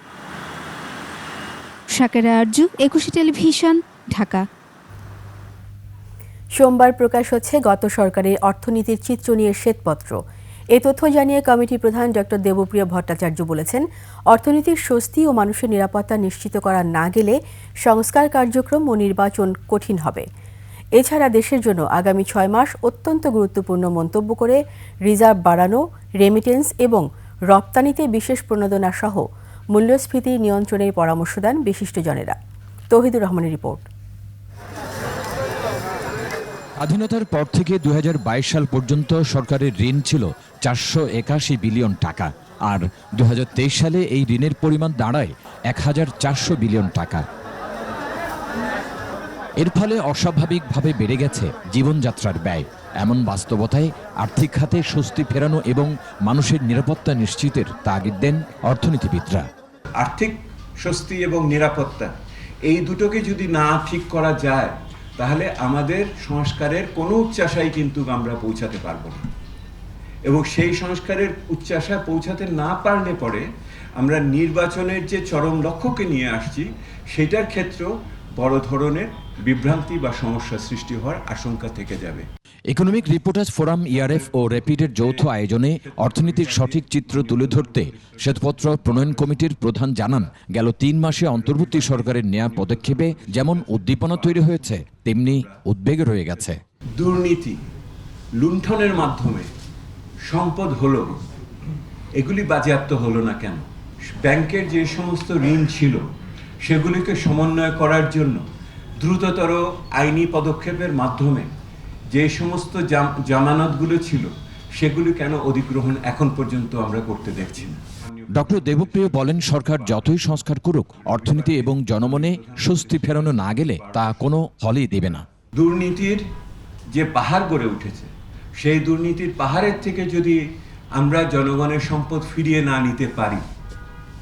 সাকেরা আরজু, 21 টেলিভিশন, ঢাকা। সোমবার প্রকাশ হচ্ছে গত সরকারের অর্থনীতির চিত্র নিয়ে শ্বেতপত্র। এ তথ্য জানিয়ে কমিটি প্রধান ডক্টর দেবপ্রিয় ভট্টাচার্য বলেছেন, অর্থনীতির স্বস্তি ও মানুষের নিরাপত্তা নিশ্চিত করা না গেলে সংস্কার কার্যক্রম ও নির্বাচন কঠিন হবে। এছাড়া দেশের জন্য আগামী 6 মাস অত্যন্ত গুরুত্বপূর্ণ মন্তব্য করে রিজার্ভ বাড়ানো, রেমিটেন্স এবং রপ্তানিতে বিশেষ প্রণোদনা সহ মূল্যস্ফীতি নিয়ন্ত্রণের পরামর্শ দেন বিশিষ্টজনেরা। তৌহিদুর রহমানের রিপোর্ট। স্বাধীনতার পর থেকে 2022 সাল পর্যন্ত সরকারের ঋণ ছিল 481 বিলিয়ন টাকা, আর 2023 সালে এই ঋণের পরিমাণ দাঁড়ায় 1400 বিলিয়ন টাকা। এর ফলে অস্বাভাবিকভাবে বেড়ে গেছে জীবনযাত্রার ব্যয়। এমন বাস্তবতায় আর্থিক খাতে স্বস্তি ফেরানো এবং মানুষের নিরাপত্তা নিশ্চিতের তাগিদ দেন অর্থনীতিবিদরা। আর্থিক স্বস্তি এবং নিরাপত্তা এই দুটোকে যদি না ঠিক করা যায়, তাহলে আমাদের সংস্কারের কোনো উচ্চাশায় কিন্তু আমরা পৌঁছাতে পারবো না, এবং সেই সংস্কারের উচ্চাশা পৌঁছাতে না পারলে পরে আমরা নির্বাচনের যে চরম লক্ষ্যকে নিয়ে আসছি সেটার ক্ষেত্রেও বড় ধরনের বিভ্রান্তি বা সমস্যা সৃষ্টি হওয়ার আশঙ্কা থেকে যাবে। ইকোনমিক রিপোর্টার্স ফোরাম, ইআরএফ ও র্যাপিডের যৌথ আয়োজনে অর্থনীতির সঠিক চিত্র তুলে ধরতে শ্বেতপত্র প্রণয়ন কমিটির প্রধান জানান, গেল 3 মাসে অন্তর্বর্তী সরকারের নেয়া পদক্ষেপে যেমন উদ্দীপনা তৈরি হয়েছে, তেমনি উদ্বেগ রয়ে গেছে। দুর্নীতি, লুণ্ঠনের মাধ্যমে সম্পদ হলো, এগুলি বাজেয়াপ্ত হলো না কেন? ব্যাংকের যে সমস্ত ঋণ ছিল সেগুলিকে সমন্বয় করার জন্য দ্রুততর আইনি পদক্ষেপের মাধ্যমে যে সমস্ত জামানতগুলো ছিল সেগুলি কেন অধিগ্রহণ এখন পর্যন্ত আমরা করতে দেখছি না? ডক্টর দেবপ্রিয় বলেন, সরকার যতই সংস্কার করুক, অর্থনীতি এবং জনমনে স্বস্তি ফেরানো না গেলে তা কোনো ফলই দেবে না। দুর্নীতির যে পাহাড় গড়ে উঠেছে, সেই দুর্নীতির পাহাড়ের থেকে যদি আমরা জনগণের সম্পদ ফিরিয়ে না নিতে পারি,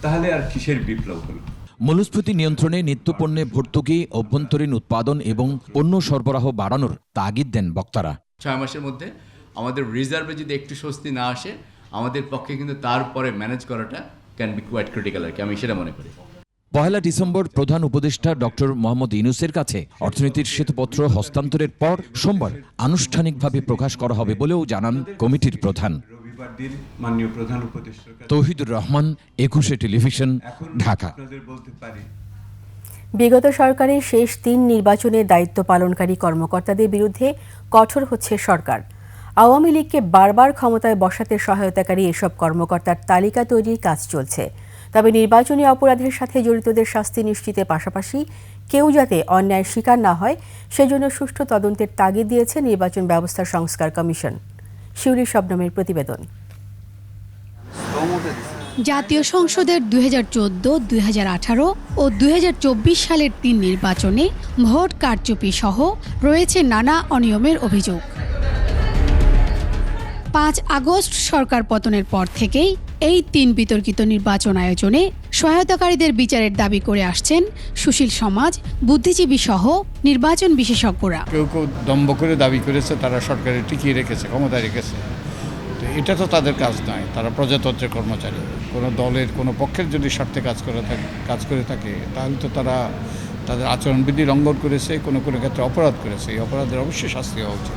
তাহলে আর কিসের বিপ্লব হলো? মূল্যস্ফীতি নিয়ন্ত্রণে নিত্যপণ্যে ভর্তুকি, অভ্যন্তরীণ উৎপাদন এবং পণ্য সরবরাহ বাড়ানোর তাগিদ দেন বক্তারা। 6 মাসের মধ্যে আমাদের রিজার্ভে যদি একটু স্বস্তি না আসে, আমাদের পক্ষে কিন্তু তারপরে ম্যানেজ করাটা ক্যান বি কোয়াইট ক্রিটিক্যাল, আর কি আমি সেটা মনে করি। 1 ডিসেম্বর প্রধান উপদেষ্টা ডক্টর মোহাম্মদ ইউনূসের কাছে অর্থনীতির শ্বেতপত্র হস্তান্তরের পর সোমবার আনুষ্ঠানিকভাবে প্রকাশ করা হবে বলেও জানান কমিটির প্রধান। মাননীয় প্রধান উপদেষ্টা তৌহিদুর রহমান, 21 টেলিভিশন, ঢাকা। বিগত সরকারের শেষ 3 নির্বাচনে দায়িত্ব পালনকারী কর্মকর্তাদের বিরুদ্ধে কঠোর হচ্ছে সরকার। আওয়ামী লীগকে বারবার ক্ষমতায় বসাতে সহায়তাকারী এসব কর্মকর্তার তালিকা তৈরির কাজ চলছে। তবে নির্বাচনী অপরাধের সাথে জড়িতদের শাস্তি নিশ্চিতের পাশাপাশি কেউ যাতে অন্যায় শিকার না হয় সেজন্য সুষ্ঠু তদন্তের তাগিদ দিয়েছে নির্বাচন ব্যবস্থা সংস্কার কমিশন। শিউলি শবনমের প্রতিবেদন। জাতীয় সংসদের 2014, 2018 ও 2024 সালের 3 নির্বাচনে ভোট কারচুপি সহ রয়েছে নানা অনিয়মের অভিযোগ। 5 আগস্ট সরকার পতনের পর থেকেই এই 3 বিতর্কিত নির্বাচন আয়োজনে সহায়তাকারীদের বিচারের দাবি করে আসছেন সুশীল সমাজ, বুদ্ধিজীবী সহ নির্বাচন বিশেষজ্ঞরা। কেউ কেউ দম্ভ করে দাবি করেছে তারা সরকারে টিকিয়ে রেখেছে, ক্ষমতায় রেখেছে। তো এটা তো তাদের কাজ নয়, তারা প্রজাতন্ত্রের কর্মচারী। কোনো দলের কোনো পক্ষের যদি স্বার্থে কাজ করে থাকে তাহলে তো তারা তাদের আচরণবিধি লঙ্ঘন করেছে, কোনো কোনো ক্ষেত্রে অপরাধ করেছে। এই অপরাধের অবশ্যই শাস্তি হওয়া উচিত।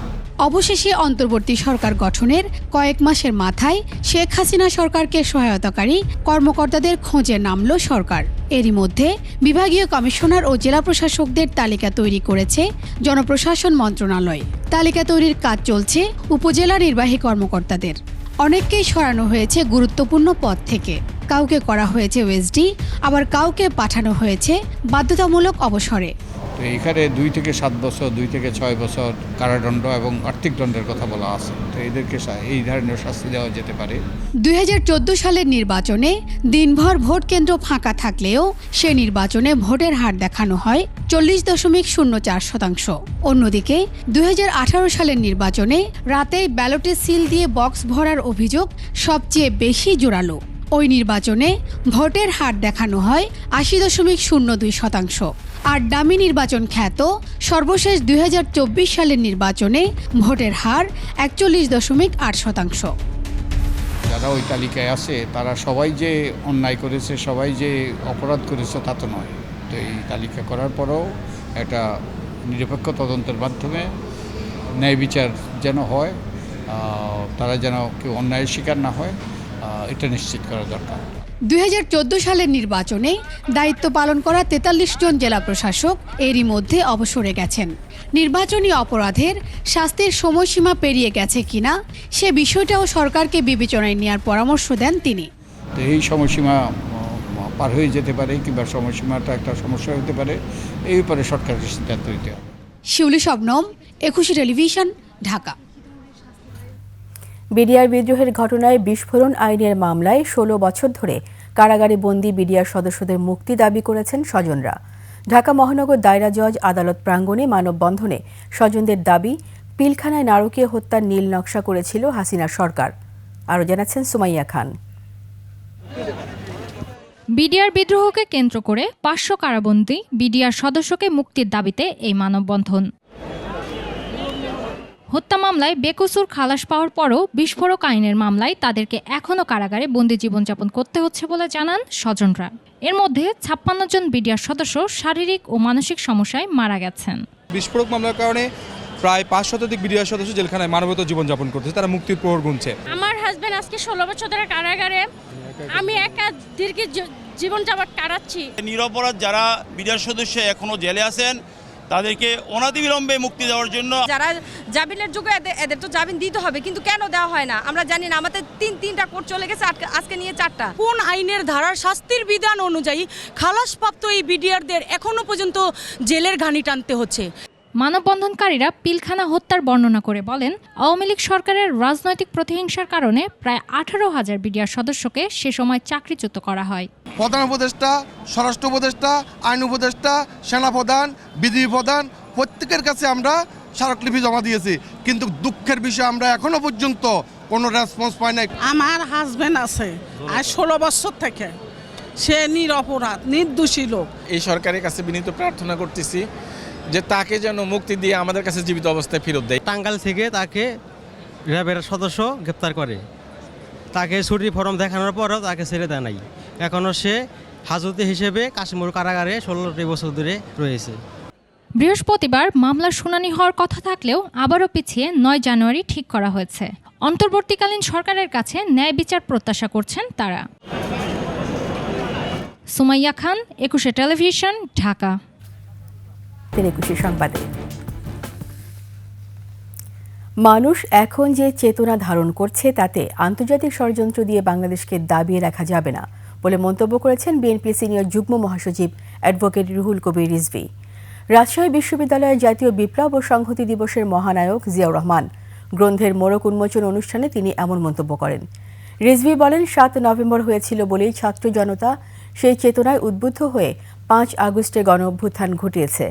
অবশেষে অন্তর্বর্তী সরকার গঠনের কয়েক মাসের মাথায় শেখ হাসিনা সরকারকে সহায়তাকারী কর্মকর্তাদের খোঁজে নামল সরকার। এরই মধ্যে বিভাগীয় কমিশনার ও জেলা প্রশাসকদের তালিকা তৈরি করেছে জনপ্রশাসন মন্ত্রণালয়। তালিকা তৈরির কাজ চলছে উপজেলা নির্বাহী কর্মকর্তাদের। অনেককেই সরানো হয়েছে গুরুত্বপূর্ণ পদ থেকে। কাউকে করা হয়েছে ওএসডি, আবার কাউকে পাঠানো হয়েছে বাধ্যতামূলক অবসরে। তো এখানে 2 থেকে 7 বছর, 2 থেকে 6 বছর কারাদণ্ড এবং আর্থিক দণ্ডের কথা বলা আছে। তো এদেরকে এই ধরনের শাস্তি দেওয়া যেতে পারে। 2014 সালের নির্বাচনে দিনভর ভোট কেন্দ্র ফাঁকা থাকলেও সে নির্বাচনে ভোটের হার দেখানো হয় 40.04%। অন্যদিকে 2018 সালের নির্বাচনে রাতেই ব্যালটে সিল দিয়ে বক্স ভরার অভিযোগ সবচেয়ে বেশি জোরালো। ওই নির্বাচনে ভোটের হার দেখানো হয় 80.02%। আর ডামি নির্বাচন খ্যাত সর্বশেষ 2024 সালের নির্বাচনে ভোটের হার 41.8%। যারা ওই তালিকায় আছে তারা সবাই যে অন্যায় করেছে, সবাই যে অপরাধ করেছে তা তো নয়। তো এই তালিকা করার পরেও একটা নিরপেক্ষ তদন্তের মাধ্যমে ন্যায় বিচার যেন হয়, তারা যেন কেউ অন্যায়ের শিকার না হয়, এটা নিশ্চিত করা দরকার। 2014 সালের নির্বাচনে দায়িত্ব পালন করা 43 জন জেলা প্রশাসক এরই মধ্যে অবসরে গেছেন। নির্বাচনী অপরাধের শাস্তির সময়সীমা পেরিয়ে গেছে কিনা সে বিষয়টাও সরকারকে বিবেচনায় নেওয়ার পরামর্শ দেন তিনি। তো এই সময়সীমা পার হয়ে যেতে পারে কিংবা সময়সীমাটা একটা সমস্যা হতে পারে, এই ব্যাপারে সরকারকে সিদ্ধান্ত নিতে হবে। শিউলি শবনম, 21 টেলিভিশন, ঢাকা। বিডিআর বিদ্রোহের ঘটনায় বিস্ফোরণ আইনের মামলায় 16 বছর ধরে কারাগারে বন্দী বিডিআর সদস্যদের মুক্তি দাবি করেছেন স্বজনরা। ঢাকা মহানগর দায়রা জজ আদালত প্রাঙ্গণে মানববন্ধনে স্বজনদের দাবি, পিলখানায় নারকীয় হত্যার নীল নকশা করেছিল হাসিনা সরকার। আরও জানাচ্ছেন সুমাইয়া খান। বিডিআর বিদ্রোহকে কেন্দ্র করে 500 কারাবন্দী বিডিআর সদস্যকে মুক্তির দাবিতে এই মানববন্ধন। হত্যা মামলায় বেকসুর খালাস পাওয়ার পরও বিস্ফোরক আইনের মামলায় তাদেরকে এখনও কারাগারে বন্দি জীবনযাপন করতে হচ্ছে বলে জানান স্বজনরা। এর মধ্যে 56 জন বিডিআর সদস্য শারীরিক ও মানসিক সমস্যায় মারা গেছেন। বিস্ফোরক মামলার কারণে প্রায় 5 শতাধিক বিডিআর সদস্য জেলখানায় মানবত জীবনযাপন করতেছে, তারা মুক্তির প্রহর গুনছে। আমার হাজবেন্ড আজকে 16 বছর ধরে কারাগারে, আমি একা দীর্ঘ জীবনযাপন কাটাচ্ছি। নিরপরাধ যারা বিডিআর সদস্য এখনো জেলে আছেন তাদেরকে অনতিবিলম্বে মুক্তি দেওয়ার জন্য, যারা জামিনের যোগ্য এদের তো জামিন দিতে হবে, কিন্তু কেন দেওয়া হয় না আমরা জানি না। আমাদের তিনটা কোর্ট চলে গেছে, আজকে নিয়ে 4টা। কোন আইনের ধারার শাস্তির বিধান অনুযায়ী খালাসপ্রাপ্ত এই বিডিআরদের এখনো পর্যন্ত জেলের ঘানি টানতে হচ্ছে? মানববন্ধনকারীরা পিলখানা হত্যার বর্ণনা করে বলেন, আওয়ামী লীগ সরকারের রাজনৈতিক প্রতিহিংসার কারণে প্রায় 18,000 বিডিআর সদস্যকে সে সময় চাকরিচ্যুত করা হয়। প্রধান উপদেষ্টা, স্বরাষ্ট্র উপদেষ্টা, আইন উপদেষ্টা, সেনাপ্রধান, বিজিবি প্রধান প্রত্যেকের কাছে আমরা স্মারকলিপি জমা দিয়েছি, কিন্তু দুঃখের বিষয় আমরা এখনো পর্যন্ত কোনো রেসপন্স পাই নাই। আমার হাজবেন্ড আছে আর 16 বছর থেকে, সে নিরপরাধ নির্দোষী লোক। এই সরকারের কাছে বিনীত প্রার্থনা করতেছি যে তাকে যেন মুক্তি দিয়ে আমাদের কাছে জীবিত অবস্থায় ফেরত দেয়। টাঙ্গাইল থেকে তাকে র্যাবের সদস্য গ্রেপ্তার করে, তাকে ছুটি ফরম দেখানোর পরও তাকে ছেড়ে দেয় নাই। এখনও সে হাজতে হিসেবে কাশ্মীর কারাগারে 16 বছর ধরে রয়েছে। বৃহস্পতিবার মামলার শুনানি হওয়ার কথা থাকলেও আবারও পিছিয়ে 9 জানুয়ারি ঠিক করা হয়েছে। অন্তর্বর্তীকালীন সরকারের কাছে ন্যায় বিচার প্রত্যাশা করছেন তারা। সুমাইয়া খান, 21 টেলিভিশন, ঢাকা। 21 সংবাদে মানুষ এখন যে চেতনা ধারণ করছে তাতে আন্তর্জাতিক ষড়যন্ত্র দিয়ে বাংলাদেশকে দাবিয়ে রাখা যাবে না বলে মন্তব্য করেছেন বিএনপি সিনিয়র যুগ্ম মহাসচিব অ্যাডভোকেট রুহুল কবির রিজভী। রাজশাহী বিশ্ববিদ্যালয়ের জাতীয় বিপ্লব ও সংহতি দিবসের মহানায়ক জিয়াউর রহমান গ্রন্থের মোড়ক উন্মোচন অনুষ্ঠানে তিনি এমন মন্তব্য করেন। রিজভী বলেন, 7 নভেম্বর হয়েছিল বলেই ছাত্র জনতা সেই চেতনায় উদ্বুদ্ধ হয়ে 5 আগস্টে গণ অভ্যুত্থান ঘটিয়েছে।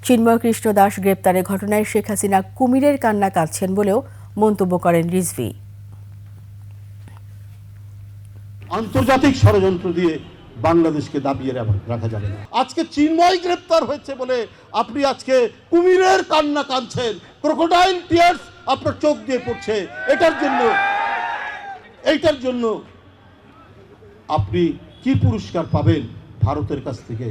চিন্ময় কৃষ্ণ দাস গ্রেপ্তারের ঘটনায় শেখ হাসিনা কুমিরের কান্না কাঁদছেন বলেও মন্তব্য করেন রিজভী। আন্তর্জাতিক ষড়যন্ত্র দিয়ে বাংলাদেশকে দাবিয়ে রাখা যাবে না। আজকে চিন্ময় গ্রেপ্তার হয়েছে বলে আপনি আজকে কুমিরের কান্না কাঁদছেন, ক্রোকোডাইল টিয়ার্স আপনার চোখ দিয়ে পড়ছে। এইটার জন্য আপনি কি পুরস্কার পাবেন ভারতের কাছ থেকে?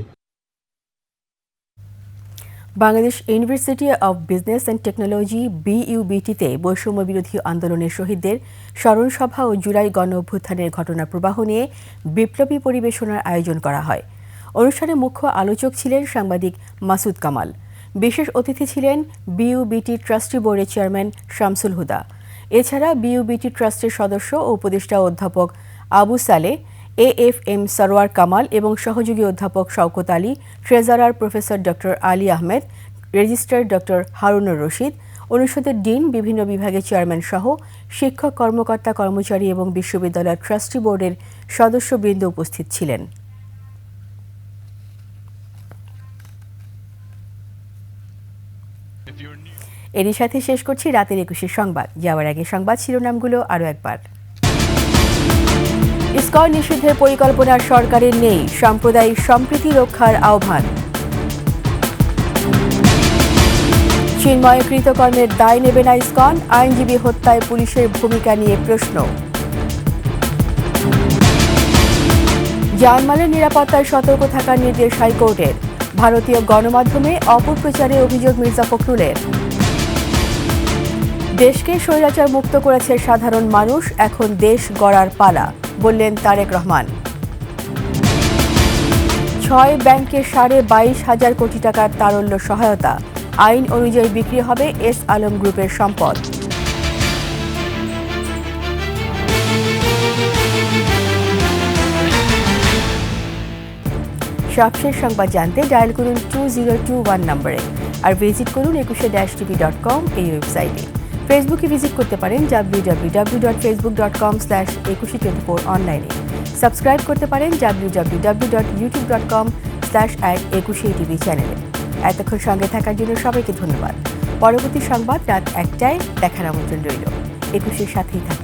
Bangladesh university of business and technology BUBT-তে বৈষম্য বিরোধী আন্দোলনের শহীদদের স্মরণ সভা ও জুলাই গণ অভ্যুত্থানের ঘটনা প্রবাহ নিয়ে বিপ্লবী পরিবেশনার আয়োজন করা হয়। অনুষ্ঠানে মুখ্য আলোচক ছিলেন সাংবাদিক মাসুদ কামাল। বিশেষ অতিথি ছিলেন BUBT ট্রাস্টি বোর্ডের চেয়ারম্যান শামসুল হুদা। এছাড়া BUBT ট্রাস্টের সদস্য ও উপদেষ্টা অধ্যাপক আবু সালেহ, AFM সরওয়ার কামাল এবং সহযোগী অধ্যাপক Shawkat Ali, treasurer professor doctor Ali Ahmed, registrar doctor Harunur Rashid, অনুষদের ডিন, বিভিন্ন বিভাগের চেয়ারম্যান সহ শিক্ষক, কর্মকর্তা, কর্মচারী এবং বিশ্ববিদ্যালয়ের ট্রাস্টি বোর্ডের সদস্যবৃন্দ উপস্থিত ছিলেন। এরই সাথে শেষ করছি রাতের 21 সংবাদ। যাওয়ার আগে সংবাদ শিরোনামগুলো আরও একবার। ইসকন নিষিদ্ধের পরিকল্পনা সরকারের নেই, সাম্প্রদায়িক সম্প্রীতি রক্ষার আহ্বান। চিন্ময় কৃতকর্মের দায় নেবে না ইসকন, আইনজীবী হত্যায় পুলিশের ভূমিকা নিয়ে প্রশ্ন। জানমালের নিরাপত্তায় সতর্ক থাকার নির্দেশ হাইকোর্টের, ভারতীয় গণমাধ্যমে অপপ্রচারে অভিযোগ মির্জা ফখরুলের। দেশকে স্বৈরাচার মুক্ত করেছে সাধারণ মানুষ, এখন দেশ গড়ার পালা, বললেন তারেক রহমান। 6 ব্যাংকে 22,500 কোটি টাকার তারল্য সহায়তা, আইন অনুযায়ী বিক্রি হবে এস আলম গ্রুপের সম্পদ। সবশেষ সংবাদ জানতে ডায়াল করুন 2021 নম্বরে আর ভিজিট করুন ekushe-tv.com এই ওয়েবসাইটে। ফেসবুকে ভিজিট করতে পারেন www.facebook.com/ekushe24 অনলাইনে। সাবস্ক্রাইব করতে পারেন www.youtube.com/ekushe-tv চ্যানেলে। এতক্ষণ সঙ্গে থাকার জন্য সবাইকে ধন্যবাদ। পরবর্তী সংবাদ রাত 1টায় দেখার আমন্ত্রণ রইল। একুশের সাথেই থাকুন।